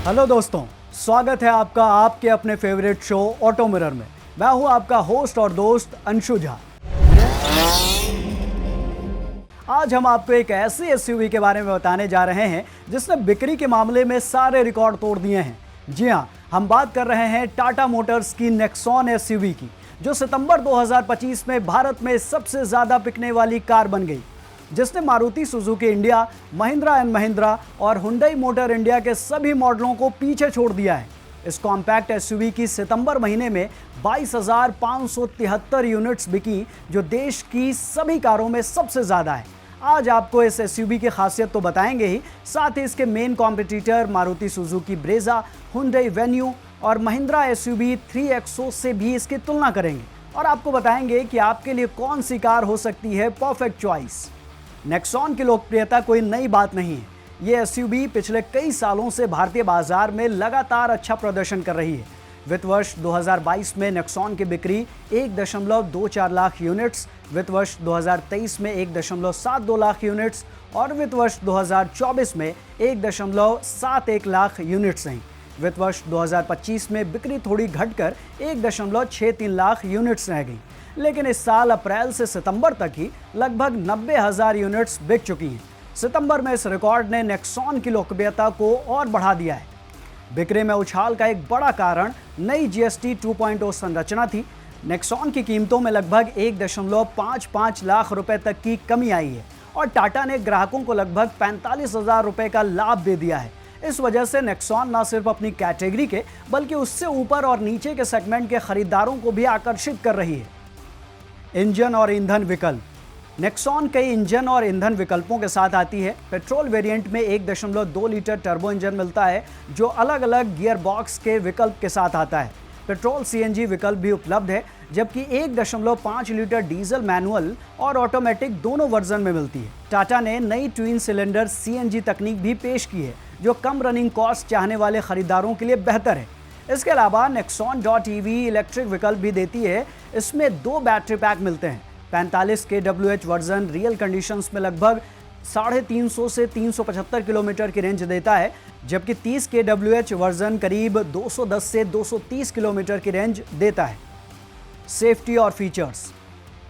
Hello दोस्तों, स्वागत है आपका आपके अपने फेवरेट शो ऑटो मिरर में। मैं हूं आपका होस्ट और दोस्त अंशु झा। आज हम आपको एक ऐसी एसयूवी के बारे में बताने जा रहे हैं जिसने बिक्री के मामले में सारे रिकॉर्ड तोड़ दिए हैं। जी हां, हम बात कर रहे हैं टाटा मोटर्स की नेक्सॉन एसयूवी की, जो सितंबर 2025 में भारत में सबसे ज्यादा बिकने वाली कार बन गई, जिसने Maruti Suzuki India, Mahindra and Mahindra और हुंडई मोटर इंडिया के सभी मॉडलों को पीछे छोड़ दिया है। इस कॉम्पैक्ट एसयूवी की सितंबर महीने में 22,573 यूनिट्स बिकी, जो देश की सभी कारों में सबसे ज़्यादा है। आज आपको इस एसयूवी की खासियत तो बताएंगे ही, साथ ही इसके main competitor Maruti Suzuki Brezza, Hyundai venue और महिंद्रा एसयूवी 3XO से भी इसकी तुलना करेंगे और आपको बताएंगे कि आपके लिए कौन सी कार हो सकती है परफेक्ट चॉइस। नेक्सॉन की लोकप्रियता कोई नई बात नहीं है। ये एसयूवी पिछले कई सालों से भारतीय बाजार में लगातार अच्छा प्रदर्शन कर रही है। वित्त वर्ष 2022 में नेक्सॉन की बिक्री 1.24 लाख यूनिट्स, वित्त वर्ष 2023 में 1.72 लाख यूनिट्स और वित्त वर्ष 2024 में 1.71 लाख यूनिट्स हैं। वित्त वर्ष 2025 में बिक्री थोड़ी घटकर 1.63 लाख यूनिट्स रह गई, लेकिन इस साल अप्रैल से सितंबर तक ही लगभग 90,000 यूनिट्स बिक चुकी हैं। सितंबर में इस रिकॉर्ड ने नेक्सॉन की लोकप्रियता को और बढ़ा दिया है। बिक्री में उछाल का एक बड़ा कारण नई जीएसटी 2.0 संरचना थी। नेक्सॉन की कीमतों में लगभग 1.55 लाख रुपए तक की कमी आई है और टाटा ने ग्राहकों को लगभग 45,000 रुपए का लाभ दे दिया है। इस वजह से नेक्सॉन न सिर्फ अपनी कैटेगरी के बल्कि उससे ऊपर और नीचे के सेगमेंट के खरीदारों को भी आकर्षित कर रही है। इंजन और ईंधन विकल्प। नेक्सॉन कई इंजन और ईंधन विकल्पों के साथ आती है। पेट्रोल वेरिएंट में 1.2 लीटर टर्बो इंजन मिलता है, जो अलग अलग गियर बॉक्स के विकल्प के साथ आता है। पेट्रोल सीएनजी विकल्प भी उपलब्ध है, जबकि 1.5 लीटर डीजल मैनुअल और ऑटोमेटिक दोनों वर्जन में मिलती है। टाटा ने नई ट्विन सिलेंडर सीएनजी तकनीक भी पेश की है, जो कम रनिंग कॉस्ट चाहने वाले खरीदारों के लिए बेहतर है। इसके अलावा नेक्सॉन.EV इलेक्ट्रिक विकल्प भी देती है। इसमें 2 बैटरी पैक मिलते हैं। 45 kWh वर्जन रियल कंडीशंस में लगभग 350 से 375 किलोमीटर की रेंज देता है, जबकि 30 kWh वर्जन करीब 210 से 230 किलोमीटर की रेंज देता है। सेफ्टी और फीचर्स।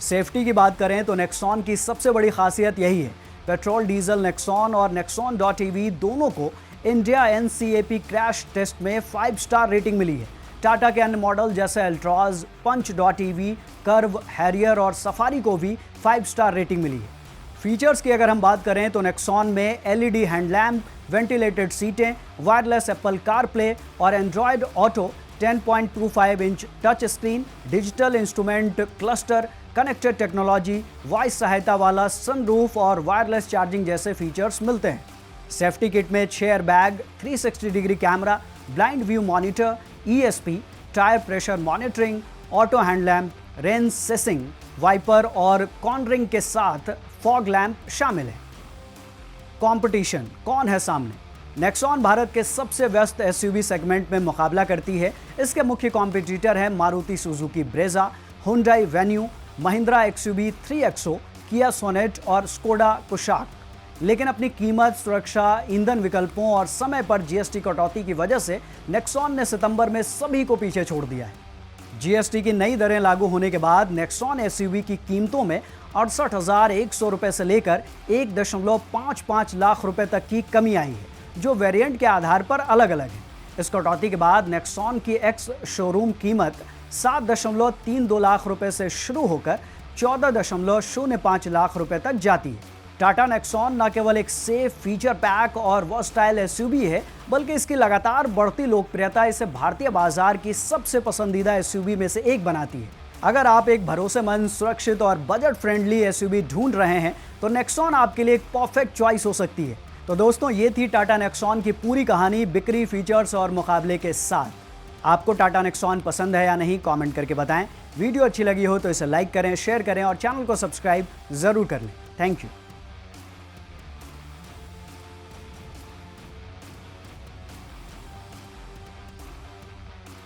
सेफ्टी की बात करें तो नेक्सॉन की सबसे बड़ी खासियत यही है। पेट्रोल डीजल नेक्सॉन और नेक्सॉन.EV दोनों को इंडिया NCAP क्रैश टेस्ट में 5 स्टार रेटिंग मिली है। टाटा के अन्य मॉडल जैसे अल्ट्रॉज, पंच.EV, कर्व, हैरियर और सफारी को भी 5 स्टार रेटिंग मिली है। फीचर्स की अगर हम बात करें तो नेक्सॉन में LED हेडलैम्प, वेंटिलेटेड सीटें, वायरलेस एप्पल कारप्ले और Android auto, 10.25 inch touch screen, digital instrument cluster, connected technology, voice सहायता वाला सनरूफ और वायरलेस चार्जिंग जैसे फीचर्स मिलते हैं। सेफ्टी किट में 6 airbag, 360 degree camera, blind view monitor, ESP, tyre pressure monitoring, auto hand lamp, rain sensing, wiper और cornering के साथ फॉग लैम्प शामिल है। कंपटीशन कौन है सामने? नेक्सॉन भारत के सबसे व्यस्त एसयूवी सेगमेंट में मुकाबला करती है। इसके मुख्य कॉम्पिटिटर हैं Maruti Suzuki Brezza, Hyundai venue, Mahindra XUV 3XO, किया सोनेट और स्कोडा कुशाक। लेकिन अपनी कीमत, सुरक्षा, ईंधन विकल्पों और समय पर जीएसटी कटौती की वजह से नेक्सॉन ने सितंबर में सभी को पीछे छोड़ दिया है। जीएसटी की नई दरें लागू होने के बाद नेक्सॉन एसयूवी की कीमतों में 68,100 रुपये से लेकर 1.55 लाख रुपए तक की कमी आई है, जो वेरिएंट के आधार पर अलग अलग है। इस कटौती के बाद नेक्सॉन की एक्स शोरूम कीमत 7.32 लाख रुपए से शुरू होकर 14.05 लाख रुपए तक जाती है। टाटा नेक्सॉन न केवल एक सेफ, फीचर पैक और वर्सटाइल एसयूवी है, बल्कि इसकी लगातार बढ़ती लोकप्रियता इसे भारतीय बाजार की सबसे पसंदीदा एसयूवी में से एक बनाती है। अगर आप एक भरोसेमंद, सुरक्षित और बजट फ्रेंडली एसयूवी ढूंढ रहे हैं तो नेक्सॉन आपके लिए एक परफेक्ट चॉइस हो सकती है। तो दोस्तों, ये थी टाटा नेक्सॉन की पूरी कहानी बिक्री, फीचर्स और मुकाबले के साथ। आपको टाटा नेक्सॉन पसंद है या नहीं, कमेंट करके बताएं। वीडियो अच्छी लगी हो तो इसे लाइक करें, शेयर करें और चैनल को सब्सक्राइब जरूर कर लें। Thank you.